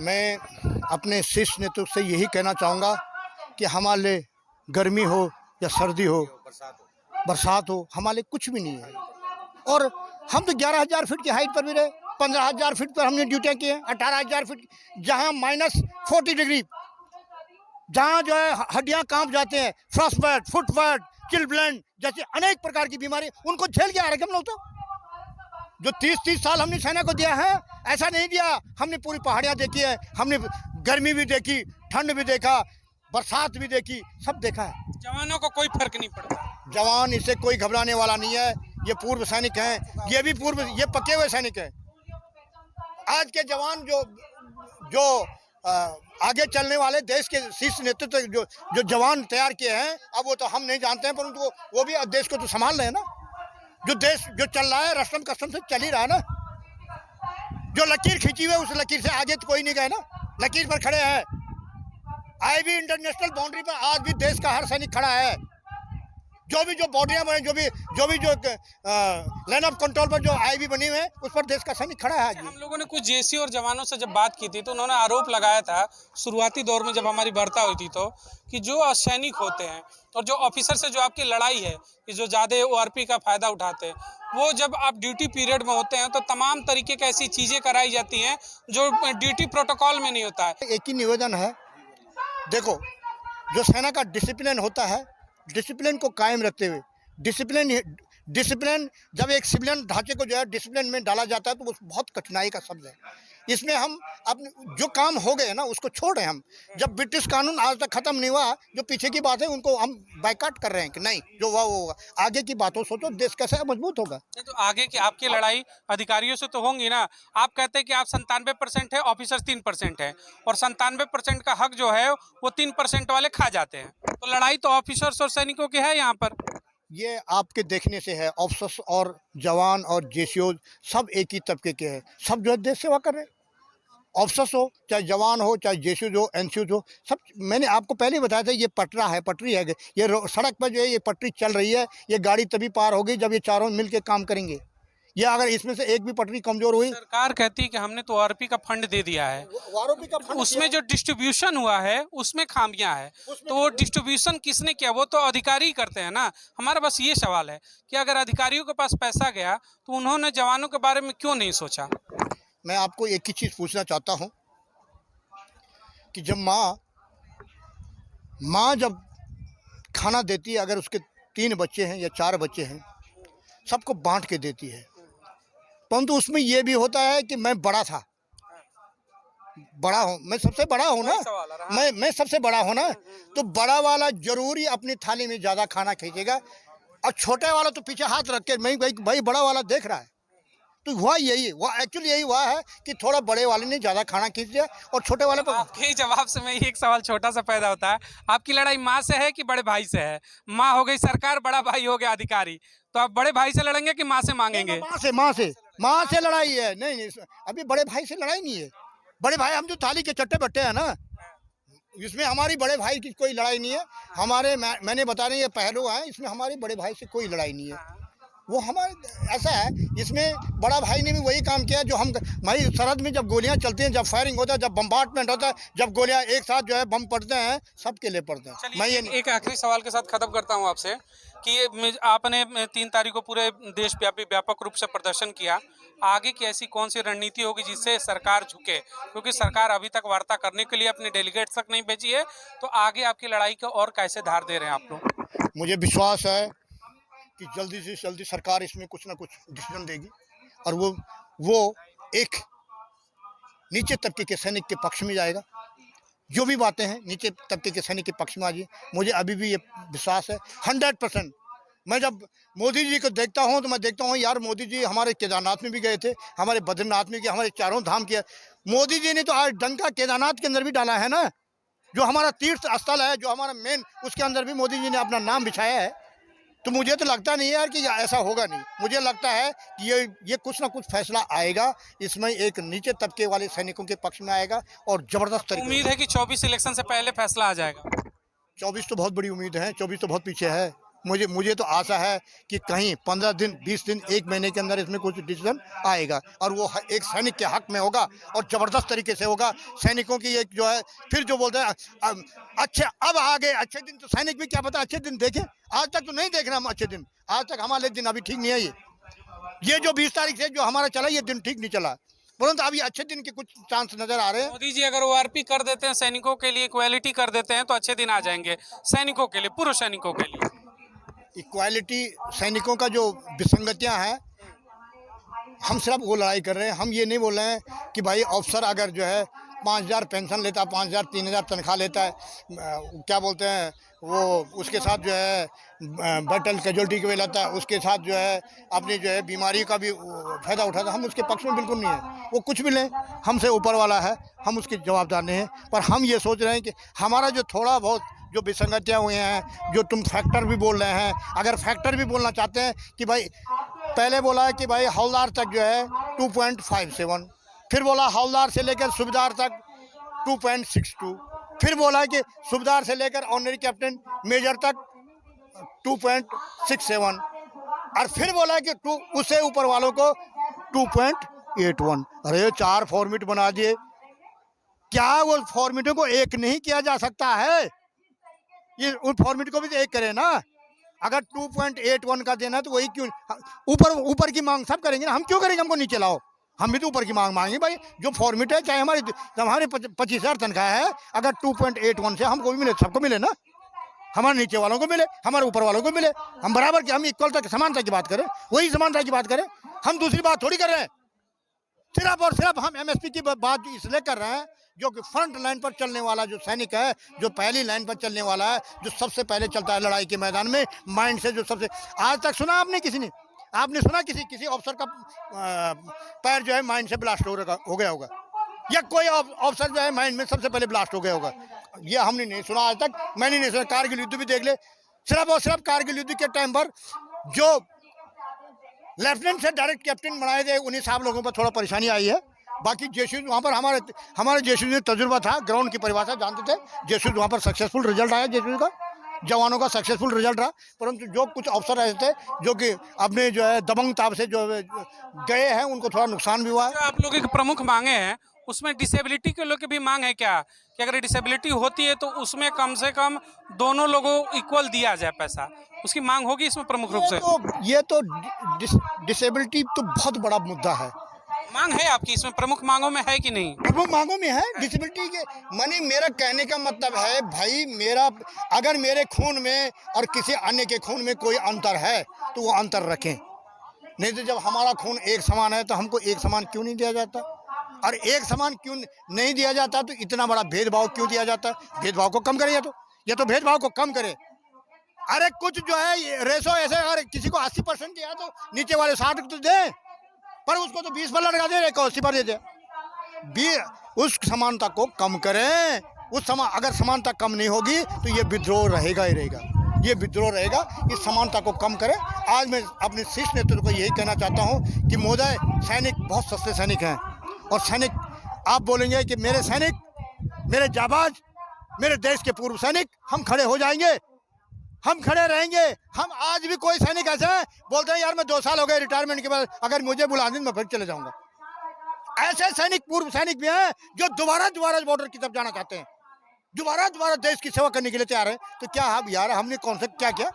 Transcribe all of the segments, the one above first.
मैं अपने शीर्ष नेतृत्व से यही कहना चाहूँगा कि हमारे लिए गर्मी हो या सर्दी हो, बरसात हो, हमारे लिए कुछ भी नहीं है। और हम तो 11,000 फीट की हाइट पर भी रहे, 15,000 फीट पर हमने ड्यूटियाँ की हैं, 18,000 फीट जहाँ -40 डिग्री, जहाँ जो है हड्डियाँ कांप जाते हैं, फ्रॉस्टबाइट, फुटबाइट, चिलब्लेंड जैसे अनेक प्रकार की बीमारी, उनको झेल के आ रहे हम लोग। तो जो 30-30 साल हमने सेना को दिया है, ऐसा नहीं दिया। हमने पूरी पहाड़ियाँ देखी है, हमने गर्मी भी देखी, ठंड भी देखा, बरसात भी देखी, सब देखा है। जवानों को कोई फर्क नहीं पड़ता। जवान इससे कोई घबराने वाला नहीं है। ये पूर्व सैनिक हैं, ये भी ये पक्के हुए सैनिक हैं। आज के जवान जो आगे चलने वाले देश के शीर्ष नेतृत्व जो जवान तैयार किए हैं, अब वो तो हम नहीं जानते हैं, परंतु वो भी देश को तो संभाल रहे हैं ना। जो देश जो चल रहा है रस्म कस्म से चल ही रहा है ना। जो लकीर खींची हुई है उस लकीर से आगे तो कोई नहीं गए ना, लकीर पर खड़े हैं। आईबी इंटरनेशनल बाउंड्री पर आज भी देश का हर सैनिक खड़ा है। जो बाउंड्रियां बने, जो लाइन ऑफ कंट्रोल पर जो आईबी बनी हुई है, उस पर देश का सैनिक खड़ा है आज। हम लोगों ने कुछ जेसी और जवानों से जब बात की थी तो उन्होंने आरोप लगाया था शुरुआती दौर में जब हमारी वार्ता हुई थी तो कि जो सैनिक होते हैं और जो ऑफिसर से जो आपकी लड़ाई है कि जो ज़्यादा ओआरपी का फ़ायदा उठाते हैं, वो जब आप ड्यूटी पीरियड में होते हैं तो तमाम तरीके की ऐसी चीज़ें कराई जाती हैं जो ड्यूटी प्रोटोकॉल में नहीं होता है। एक ही निवेदन है, देखो जो सेना का डिसिप्लिन होता है, डिसिप्लिन को कायम रखते हुए, डिसिप्लिन जब एक सिविलियन ढांचे को जो है डिसिप्लिन में डाला जाता है तो वो बहुत कठिनाई का शब्द है। इसमें हम अपने जो काम हो गए ना उसको छोड़ रहे हैं। हम जब ब्रिटिश कानून आज तक खत्म नहीं हुआ, जो पीछे की बात है उनको हम बाइकाट कर रहे हैं कि नहीं, जो हुआ वो होगा। आगे की बातों सोचो, देश कैसे मजबूत होगा। तो आगे की आपकी लड़ाई अधिकारियों से तो होंगी ना। आप कहते हैं कि आप 97% है, ऑफिसर 3% है, और 97% का हक जो है वो 3% वाले खा जाते हैं। तो लड़ाई तो ऑफिसर्स और सैनिकों की है यहाँ पर। ये आपके देखने से है, ऑफिसर्स और जवान और जेसीओ सब एक ही तबके के हैं, सब जो है देश सेवा कर रहे हैं। ऑफिसर्स हो चाहे जवान हो चाहे जेसीओ हो एनसीओ हो, सब। मैंने आपको पहले ही बताया था, ये पटरी है, ये सड़क पर जो है ये पटरी चल रही है। ये गाड़ी तभी पार होगी जब ये चारों मिल के काम करेंगे। ये अगर इसमें से एक भी पटरी कमजोर हुई, सरकार कहती है कि हमने तो आरपी का फंड दे दिया है, आरओपी का फंड उसमें जो डिस्ट्रीब्यूशन हुआ है उसमें खामियां है। तो वो डिस्ट्रीब्यूशन किसने किया, वो तो अधिकारी ही करते हैं ना। हमारा बस ये सवाल है कि अगर अधिकारियों के पास पैसा गया तो उन्होंने जवानों के बारे में क्यों नहीं सोचा। मैं आपको एक ही चीज़ पूछना चाहता हूँ कि जब माँ जब खाना देती है, अगर उसके 3 बच्चे हैं या 4 बच्चे हैं, सबको बांट के देती है, परंतु उसमें ये भी होता है कि मैं बड़ा था, बड़ा हूँ, मैं सबसे बड़ा हूँ ना, मैं सबसे बड़ा हूँ ना, तो बड़ा वाला जरूरी अपनी थाली में ज़्यादा खाना खींचेगा और छोटे वाला तो पीछे हाथ रख के भाई बड़ा वाला देख रहा है। तो हुआ एक्चुअली यही हुआ है कि थोड़ा बड़े वाले ने ज़्यादा खाना खींच दिया और छोटे वाले पर। आपके जवाब से मैं एक सवाल छोटा सा पैदा होता है, आपकी लड़ाई माँ से है कि बड़े भाई से है। माँ हो गई सरकार, बड़ा भाई हो गया अधिकारी, तो आप बड़े भाई से लड़ेंगे कि माँ से मांगेंगे। माँ से लड़ाई है। नहीं, अभी बड़े भाई से लड़ाई नहीं है। बड़े भाई हम जो थाली के चट्टे बट्टे हैं ना, इसमें हमारी बड़े भाई की कोई लड़ाई नहीं है। हमारे मैंने बता रहे ये पहलू है, इसमें हमारी बड़े भाई से कोई लड़ाई नहीं है। वो हमारे ऐसा है, इसमें बड़ा भाई ने भी वही काम किया जो हम भाई सरहद में जब गोलियां चलती हैं, जब फायरिंग होता है, जब बम्बार्टमेंट होता है, जब गोलियां एक साथ जो है बम पड़ते हैं, सबके लिए पड़ते हैं। मैं ये एक आखिरी सवाल के साथ खत्म करता हूं आपसे कि आपने 3 तारीख को पूरे देशव्यापी व्यापक रूप से प्रदर्शन किया। आगे की ऐसी कौन सी रणनीति होगी जिससे सरकार झुके, क्योंकि सरकार अभी तक वार्ता करने के लिए अपने डेलीगेट्स तक नहीं भेजी है, तो आगे आपकी लड़ाई को और कैसे धार दे रहे हैं आप लोग। मुझे विश्वास है कि जल्दी से जल्दी सरकार इसमें कुछ ना कुछ डिसीजन देगी और वो एक नीचे तबके के सैनिक के पक्ष में जाएगा। जो भी बातें हैं नीचे तबके के सैनिक के पक्ष में आ जाए। मुझे अभी भी ये विश्वास है 100%। मैं जब मोदी जी को देखता हूँ तो मैं देखता हूँ यार, मोदी जी हमारे केदारनाथ में भी गए थे, हमारे बद्रीनाथ में गए, हमारे चारों धाम किया। मोदी जी ने तो आज डंका केदारनाथ के अंदर भी डाला है ना, जो हमारा तीर्थ स्थल है, जो हमारा मेन, उसके अंदर भी मोदी जी ने अपना नाम बिछाया है। तो मुझे तो लगता नहीं है यार कि ऐसा होगा नहीं। मुझे लगता है कि ये कुछ ना कुछ फैसला आएगा, इसमें एक नीचे तबके वाले सैनिकों के पक्ष में आएगा और जबरदस्त तरीके। उम्मीद है कि 24 इलेक्शन से पहले फैसला आ जाएगा। 24 तो बहुत बड़ी उम्मीद है, 24 तो बहुत पीछे है। मुझे मुझे तो आशा है कि कहीं 15 दिन 20 दिन 1 महीने के अंदर इसमें कुछ डिसीजन आएगा और वो एक सैनिक के हक में होगा और ज़बरदस्त तरीके से होगा। सैनिकों की एक जो है फिर जो बोलते हैं अच्छे अब आ गए अच्छे दिन, तो सैनिक भी क्या पता अच्छे दिन देखें। आज तक तो नहीं देख रहे हम अच्छे दिन, आज तक हमारे दिन अभी ठीक नहीं है। ये जो 20 तारीख से जो हमारा चला ये दिन ठीक नहीं चला, परंतु अभी अच्छे दिन के कुछ चांस नजर आ रहे हैं। मोदी जी अगर ओआरपी कर देते हैं सैनिकों के लिए, इक्वालिटी कर देते हैं तो अच्छे दिन आ जाएंगे सैनिकों के लिए, पूर्व सैनिकों के लिए। इक्वालिटी सैनिकों का जो विसंगतियां हैं, हम सिर्फ वो लड़ाई कर रहे हैं। हम ये नहीं बोल रहे हैं कि भाई अफसर अगर जो है 5,000 पेंशन लेता है, 5,000 3,000 तनख्वाह लेता है, क्या बोलते हैं वो, उसके साथ जो है बैटल कैजुअल्टी के भी लेता है, उसके साथ जो है अपनी जो है बीमारी का भी फ़ायदा उठाता है। हम उसके पक्ष में बिल्कुल नहीं है। वो कुछ भी लें, हमसे ऊपर वाला है, हम उसके जवाबदार नहीं हैं। पर हम ये सोच रहे हैं कि हमारा जो थोड़ा बहुत जो विसंगतियाँ हुई हैं, जो तुम फैक्टर भी बोल रहे हैं, अगर फैक्टर भी बोलना चाहते हैं कि भाई पहले बोला है कि भाई हवलदार तक जो है 2.57, फिर बोला हवलदार से लेकर सूबेदार तक 2.62, फिर बोला कि सूबेदार से लेकर ऑनरी कैप्टन मेजर तक 2.67, और फिर बोला कि उससे ऊपर वालों को 2.81। अरे 4 फॉर्मेट बना दिए, क्या वो फॉर्मेटों को एक नहीं किया जा सकता है? ये उन फॉर्मेट को भी तो एक करें ना। अगर 2.81 का देना तो वही क्यों, ऊपर की मांग सब करेंगे ना, हम क्यों करेंगे? हमको नीचे लाओ, हम भी तो ऊपर की मांग मांगे भाई। जो फॉर्मेट है, चाहे हमारे 25,000 तनख्वाह है, अगर 2.81 से हमको भी मिले, सबको मिले ना, हमारे नीचे वालों को मिले, हमारे ऊपर वालों को मिले, हम बराबर की, हम इक्वल तक समानता की बात करें, वही समानता की बात करें। हम दूसरी बात थोड़ी कर रहे हैं। सिर्फ और सिर्फ हम एमएसपी की बात इसलिए कर रहे हैं जो कि फ्रंट लाइन पर चलने वाला जो सैनिक है, जो पहली लाइन पर चलने वाला है, जो सबसे पहले चलता है लड़ाई के मैदान में, माइंड से जो सबसे, आज तक सुना आपने किसी ने, आपने सुना किसी अफसर का पैर जो है माइंड से ब्लास्ट हो गया होगा, या कोई अफसर जो है माइंड में सबसे पहले ब्लास्ट हो गया होगा? ये हमने नहीं सुना आज तक, मैंने नहीं सुना। कारगिल युद्ध भी देख ले, सिर्फ और सिर्फ कारगिल युद्ध के टाइम पर जो लेफ्टिनेंट से डायरेक्ट कैप्टन बनाए गए, उन्हीं साहब लोगों पर थोड़ा परेशानी आई है। बाकी जेशूज वहाँ पर हमारे जेशूज में तजुर्बा था, ग्राउंड की परिभाषा जानते थे, जेशूज वहाँ पर सक्सेसफुल रिजल्ट आया, जेशूज का जवानों का सक्सेसफुल रिजल्ट रहा। परंतु जो कुछ अफसर ऐसे थे जो कि अपने जो है दबंग ताब से जो गए हैं, उनको थोड़ा नुकसान भी हुआ है। जो आप लोगों की प्रमुख मांगे हैं उसमें डिसेबिलिटी के लोग की भी मांग है क्या, कि अगर डिसेबिलिटी होती है तो उसमें कम से कम दोनों लोगों इक्वल दिया जाए पैसा, उसकी मांग होगी इसमें प्रमुख रूप से? ये तो डिसेबिलिटी तो बहुत बड़ा मुद्दा है। मांग है आपकी इसमें, प्रमुख मांगों में है कि नहीं? प्रमुख मांगों में है डिसेबिलिटी के। माने मेरा कहने का मतलब है भाई, मेरा अगर मेरे खून में और किसी अन्य के खून में कोई अंतर है तो वो अंतर रखें। नहीं तो जब हमारा खून एक समान है तो हमको एक समान क्यों नहीं दिया जाता? और एक समान क्यों नहीं दिया जाता तो इतना बड़ा भेदभाव क्यों दिया जाता? भेदभाव को कम करें, या तो भेदभाव को कम करें। अरे कुछ जो है रेशो ऐसे, अगर किसी को 80% दिया तो नीचे वाले 60 तो दे, पर उसको तो 20 पर लगा दे, 80 पर दे दे। उस समानता को कम करें। अगर समानता कम नहीं होगी तो ये विद्रोह रहेगा ही रहेगा, ये विद्रोह रहेगा। इस समानता को कम करें। आज मैं अपने शीर्ष नेतृत्व को यही कहना चाहता हूँ कि महोदय, सैनिक बहुत सस्ते सैनिक हैं, और सैनिक आप बोलेंगे कि मेरे सैनिक, मेरे जाबाज, मेरे देश के पूर्व सैनिक, हम खड़े हो जाएंगे, हम खड़े रहेंगे। हम आज भी कोई सैनिक ऐसे हैं बोलते हैं यार मैं 2 साल हो गए रिटायरमेंट के बाद, अगर मुझे बुला दें मैं फिर चले जाऊंगा। ऐसे सैनिक, पूर्व सैनिक भी हैं जो दोबारा बॉर्डर की तरफ जाना चाहते हैं, दोबारा देश की सेवा करने के लिए तैयार है। तो क्या हम यार, हमने कौन सा क्या किया?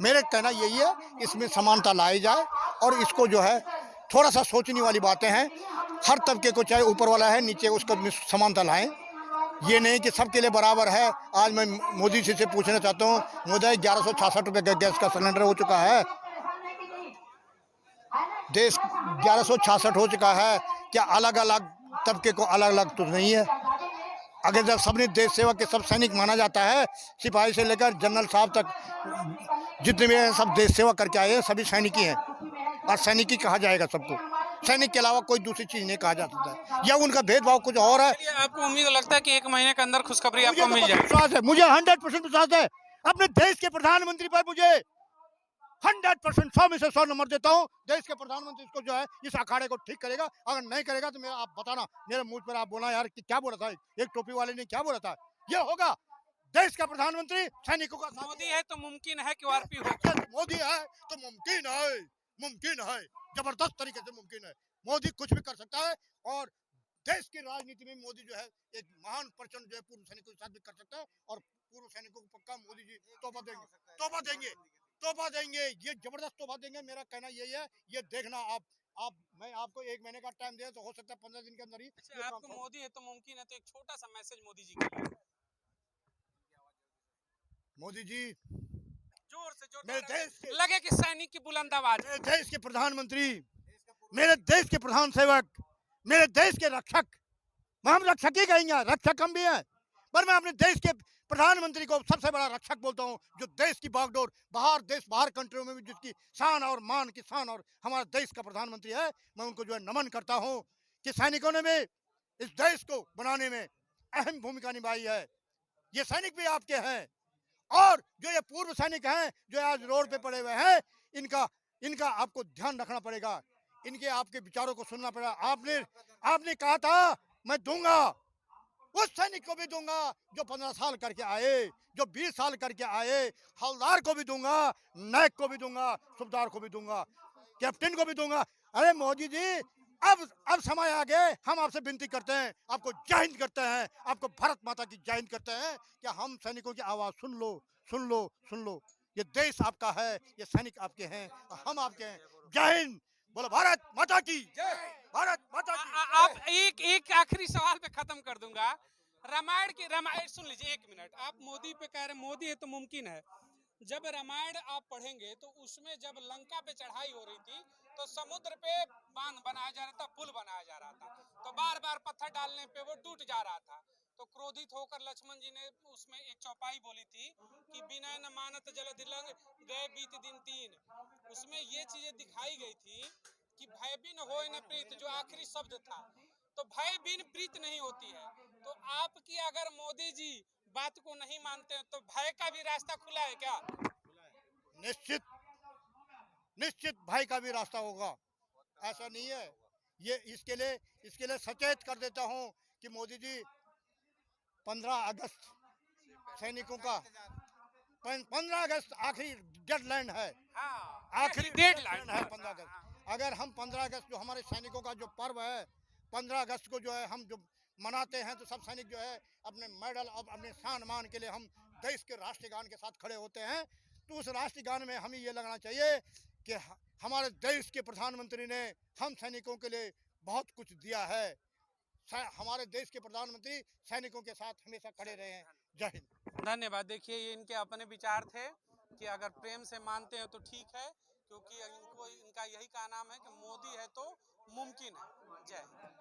मेरे कहना यही है, इसमें समानता लाई जाए, और इसको जो है थोड़ा सा सोचने वाली बातें हैं। हर तबके को, चाहे ऊपर वाला है नीचे, उसको समानता लाएं। ये नहीं कि सबके लिए बराबर है। आज मैं मोदी जी से पूछना चाहता हूँ, मोदी 1166 रुपये का गैस का सिलेंडर हो चुका है, देश 1166 हो चुका है। क्या अलग अलग तबके को अलग अलग तो नहीं है? अगर जब सबने देश सेवा के सब सैनिक माना जाता है, सिपाही से लेकर जनरल साहब तक जितने भी हैं सब देश सेवा करके आए हैं, सभी सैनिक ही हैं, और सैनिक ही कहा जाएगा सबको। सैनिक के अलावा कोई दूसरी चीज नहीं कहा जा सकता है, या उनका भेदभाव कुछ और है। आपको उम्मीद लगता है कि 1 महीने के अंदर खुशखबरी आपको मिल जाएगी? विश्वास है, मुझे 100% विश्वास है अपने देश के प्रधानमंत्री पर। मुझे 100%, 100 में से 100 नंबर देता हूँ। देश के प्रधानमंत्री इसको जो है इस अखाड़े को ठीक करेगा। अगर नहीं करेगा तो आप बताना, मेरे मुंह पर आप बोला यार कि क्या बोला था, एक टोपी वाले ने क्या बोला था। ये होगा देश का प्रधानमंत्री सैनिकों का साथी मोदी है तो मुमकिन है कि ओआरपी हो। मोदी है तो मुमकिन है, जबरदस्त तरीके से मुमकिन है। मोदी कुछ भी कर सकता है और देश की राजनीति में मोदी जो है एक महान पर्सन जो है पूर्व सैनिकों के साथ भी कर सकता है और पूर्व सैनिकों को पक्का मोदी जी तोहफा देंगे, तोहफा देंगे, तोहफा देंगे, ये जबरदस्त तोहफा देंगे। मेरा कहना यही है, ये देखना आप मैं आपको 1 महीने का टाइम दे तो हो सकता है 15 दिन के अंदर ही अच्छा, आपको मोदी है तो मुमकिन है, तो एक छोटा सा मैसेज मोदी जी के लिए। मोदी जी जोर से जोर मेरे देश के लगे कि सैनिक की बुलंद आवाज। मेरे देश के प्रधानमंत्री, मेरे देश के प्रधान सेवक, मेरे देश के रक्षक, हम रक्षक ही कहेंगे, रक्षक हम भी हैं, पर मैं अपने देश के प्रधानमंत्री को सबसे बड़ा रक्षक बोलता हूं, जो देश की बागडोर बाहर कंट्रियों में भी जिसकी शान और मान की शान और हमारा देश का प्रधानमंत्री है। मैं उनको जो है नमन करता हूं कि सैनिकों ने भी इस देश को बनाने में अहम भूमिका निभाई है। ये सैनिक भी आपके हैं और जो ये पूर्व सैनिक हैं जो आज रोड पे पड़े हुए हैं, इनका आपको ध्यान रखना पड़ेगा, इनके आपके विचारों को सुनना पड़ेगा। आपने कहा था मैं दूंगा, उस सैनिक को भी दूंगा जो 15 साल करके आए, जो 20 साल करके आए, हवलदार को भी दूंगा, नायक को भी दूंगा, सूबेदार को भी दूंगा, कैप्टन को भी दूंगा। अरे मोदी जी, अब समय आ गए, हम आपसे विनती करते हैं, आपको जय हिंद करते हैं, आपको भारत माता की जय हिंद करते हैं कि हम सैनिकों की आवाज सुन लो, सुन लो, सुन लो। ये देश आपका है, ये सैनिक आपके हैं, हम आपके हैं। जय हिंद, बोलो भारत माता की जय, भारत माता की। आप एक आखिरी सवाल पे खत्म कर दूंगा। रामायण सुन लीजिए, 1 मिनट। आप मोदी पे कह रहे हैं मोदी है तो मुमकिन है। जब रामायण आप पढ़ेंगे तो उसमें जब लंका पे चढ़ाई हो रही थी तो समुद्र पे बांध बनाया जा रहा था, पुल बनाया जा रहा था, तो बार बार पत्थर डालने पे वो टूट जा रहा था। तो क्रोधित होकर लक्ष्मण जी ने उसमें एक चौपाई बोली थी कि बिना न मानत जल दिलंग गए बीत दिन 3। उसमें ये चीजें दिखाई गई थी कि भय बिन होय न प्रीत, जो आखिरी शब्द था, तो भय बिन प्रीत नहीं होती है। तो आपकी अगर मोदी जी बात को नहीं मानते हैं तो भय का भी रास्ता खुला है क्या? निश्चित निश्चित भय का भी रास्ता होगा, ऐसा नहीं है। ये इसके लिए सचेत कर देता हूं कि मोदी जी 15 अगस्त सैनिकों का 15 अगस्त आखिरी डेडलाइन है, हाँ, आखिरी डेडलाइन है 15 अगस्त। अगर हम 15 अगस्त जो हमारे सैनिकों का जो पर्व है, 15 अगस्त को जो है हम जो मनाते हैं तो सब सैनिक जो है अपने मेडल और अपने शान मान के लिए हम देश के राष्ट्रगान के साथ खड़े होते हैं। तो उस राष्ट्रगान में हमें ये लगना चाहिए कि हमारे देश के प्रधानमंत्री ने हम सैनिकों के लिए बहुत कुछ दिया है। हमारे देश के प्रधानमंत्री सैनिकों के साथ हमेशा खड़े रहे हैं। जय हिंद। धन्यवाद। देखिए, ये इनके अपने विचार थे कि अगर प्रेम से मानते हैं तो ठीक है, क्योंकि इनका यही का नाम है कि मोदी है तो मुमकिन है। जय हिंद।